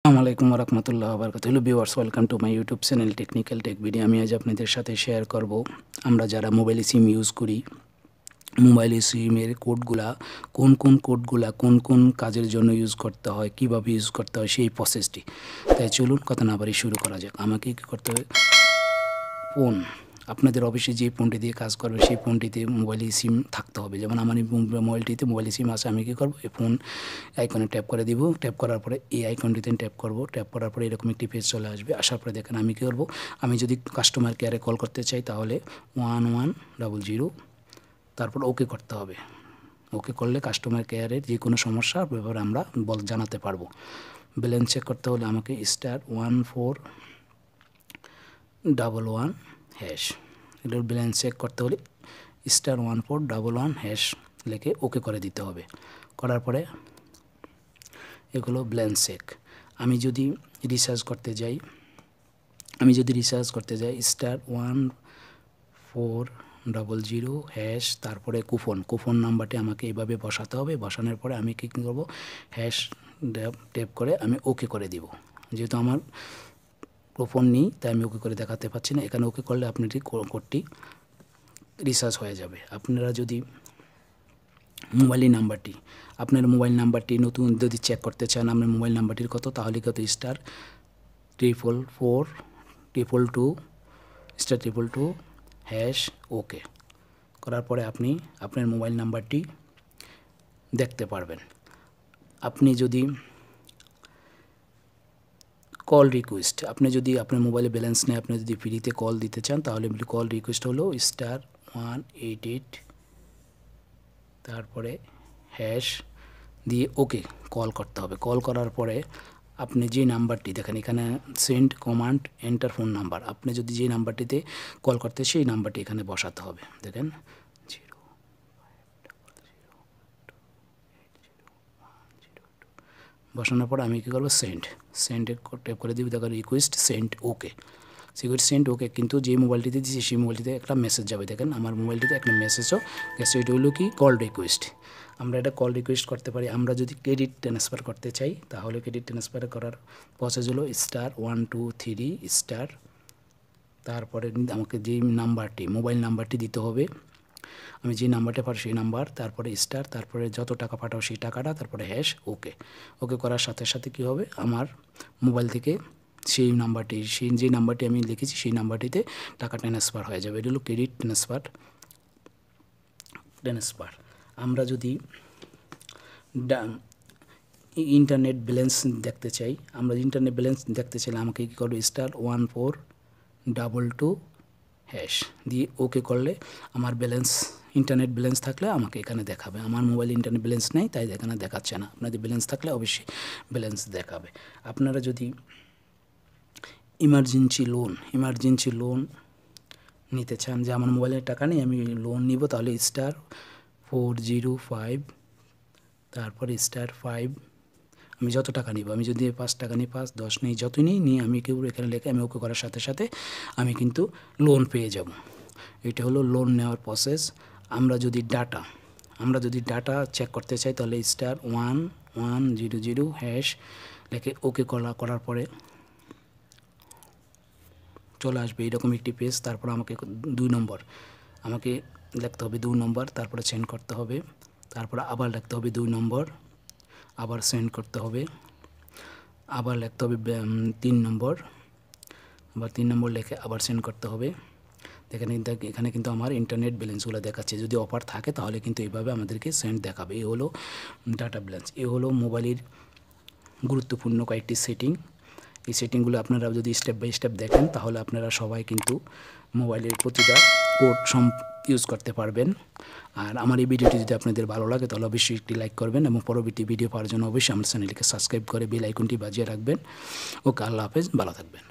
আসসালামু আলাইকুম রহমতুল্লাহ বারকাতুহু। Hello viewers, welcome to my YouTube channel technical tech video. আমি আজ আপনাদের সাথে শেয়ার করব আমরা যারা মোবাইল সিম ইউজ করি, মোবাইল সিমের কোডগুলা কোন কোন কাজের জন্য ইউজ করতে হয়, কিভাবে ইউজ করতে হয় সেই প্রসেসটি। তাই চলুন কথা না বাড়িয়ে শুরু করা যাক। আমাকে কী করতে হবে, ফোন, আপনাদের অফিসে যে ফোনটি দিয়ে কাজ করবে সেই ফোনটিতে মোবাইল সিম থাকতে হবে। যেমন আমার এই মোবাইলটিতে মোবাইল সিম আছে। আমি কী করব, এই ফোন আইকনে ট্যাপ করে দিব। ট্যাপ করার পরে এই আইকনটিতে ট্যাপ করব। ট্যাপ করার পরে এরকম একটি পেজ চলে আসবে। আসার পরে দেখেন আমি কী করব, আমি যদি কাস্টমার কেয়ারে কল করতে চাই তাহলে 1100, তারপর ওকে করতে হবে। ওকে করলে কাস্টমার কেয়ারের যে কোনো সমস্যার ব্যাপারে আমরা জানাতে পারবো। ব্যালেন্স চেক করতে হলে আমাকে *1411#, এটার ব্যালেন্স চেক করতে হলে *1411# লিখে ওকে করে দিতে হবে। করার পরে এগুলো ব্যালেন্স চেক। আমি যদি রিচার্জ করতে যাই *1400#, তারপরে কুপন নাম্বারটি আমাকে এইভাবে বসাতে হবে। বসানোর পরে আমি কী করব, হ্যাশ ট্যাপ করে আমি ওকে করে দিব। যেহেতু আমার কুপন নেই তাই আমি ওকে করে দেখাতে পাচ্ছি না। এখানে ওকে করলে আপনার কোডটি রিচার্জ হয়ে যাবে। আপনারা যদি আপনার মোবাইল নাম্বারটি নতুন যদি চেক করতে চান আপনার মোবাইল নাম্বারটির কত, তাহলে কত *444*222# ওকে করার পরে আপনি আপনার মোবাইল নাম্বারটি দেখতে পারবেন। আপনি যদি কল রিকোয়েস্ট, আপনি যদি আপনার মোবাইলে ব্যালেন্স নেই, আপনি যদি ফ্রিতে কল দিতে চান তাহলে কল রিকোয়েস্ট হলো *188, তারপরে হ্যাশ দিয়ে ওকে কল করতে হবে। কল করার পরে আপনি যে নাম্বারটি দেখেন এখানে send command enter phone number, আপনি যদি যে নাম্বারটিতে কল করতে সেই নাম্বারটি এখানে বসাতে হবে। দেখেন বসানোর পর আমি কী করবো, সেন্ডে ট্যাপ করে দিব। দেখো রিকোয়েস্ট সেন্ড ওকে, সেন্ড ওকে। কিন্তু যে মোবাইলটিতে দিয়েছি সেই মোবাইলটিতে একটা মেসেজ যাবে। দেখেন আমার মোবাইলটিতে একটা মেসেজও গেছে, এটা হলো কি কল রিকোয়েস্ট। আমরা এটা কল রিকোয়েস্ট করতে পারি। আমরা যদি ক্রেডিট ট্রান্সফার করতে চাই তাহলে ক্রেডিট ট্রান্সফার করার প্রসেস হলো *123*, তারপরে আমাকে যে মোবাইল নাম্বারটি দিতে হবে, আমি যে নাম্বারটা পাঠাবো সেই নাম্বার, তারপরে তারপরে যত টাকা পাঠাবো সেই টাকাটা, তারপরে হ্যাশ ওকে করার সাথে সাথে কী হবে, আমার মোবাইল থেকে সেই যে নাম্বারটি আমি লিখেছি সেই নাম্বারটিতে টাকা ট্রান্সফার হয়ে যাবে। এটা হলো ক্রেডিট ট্রান্সফার। আমরা যদি ইন্টারনেট ব্যালেন্স দেখতে চাই, চাইলে আমাকে কী করবো, *14222# দিয়ে ওকে করলে আমার ইন্টারনেট ব্যালেন্স থাকলে আমাকে এখানে দেখাবে। আমার মোবাইলে ইন্টারনেট ব্যালেন্স নেই তাই এখানে দেখাচ্ছে না। আপনাদের ব্যালেন্স থাকলে অবশ্যই ব্যালেন্স দেখাবে। আপনারা যদি ইমার্জেন্সি লোন নিতে চান, যে আমার মোবাইলের টাকা নেই আমি লোন নিব, তাহলে *405, তারপরে *5, আমি যত টাকা নিব, আমি যদি 5 টাকা নিই 5, 10 নিই, যতই নিই আমি এখানে লেখে আমি ওকে করার সাথে সাথে আমি কিন্তু লোন পেয়ে যাব। এটা হলো লোন নেওয়ার প্রসেস। আমরা যদি ডাটা চেক করতে চাই তাহলে *1100# লেখে ওকে করার পরে চলে আসবে এরকম একটি পেজ। তারপর আমাকে আমাকে লিখতে হবে 2 নম্বর, তারপরে সেন্ড করতে হবে, তারপরে আবার লিখতে হবে 2 নম্বর, আবার সেন্ড করতে হবে, আবার লিখতে হবে 3 নম্বর, আবার 3 নম্বর লিখে আবার সেন্ড করতে হবে। এখানে কিন্তু আমার ইন্টারনেট ব্যালেন্সগুলো দেখাচ্ছে। যদি অফার থাকে তাহলে কিন্তু এইভাবে আমাদেরকে সেন্ড দেখাবে। এই হলো ডাটা ব্যালেন্স। এই হলো মোবাইলের গুরুত্বপূর্ণ কয়েকটি সেটিং। এই সেটিংগুলো আপনারা যদি স্টেপ বাই স্টেপ দেখেন তাহলে আপনারা সবাই কিন্তু মোবাইলের প্রতিটা কোড ইউজ করতে পারবেন। আর আমার এই ভিডিওটি যদি আপনাদের ভালো লাগে তাহলে অবশ্যই একটি লাইক করবেন এবং পরবর্তী ভিডিও পাওয়ার জন্য অবশ্যই আমার চ্যানেলকে সাবস্ক্রাইব করে বেল আইকনটি বাজিয়ে রাখবেন। ওকে, আল্লাহ হাফেজ, ভালো থাকবেন।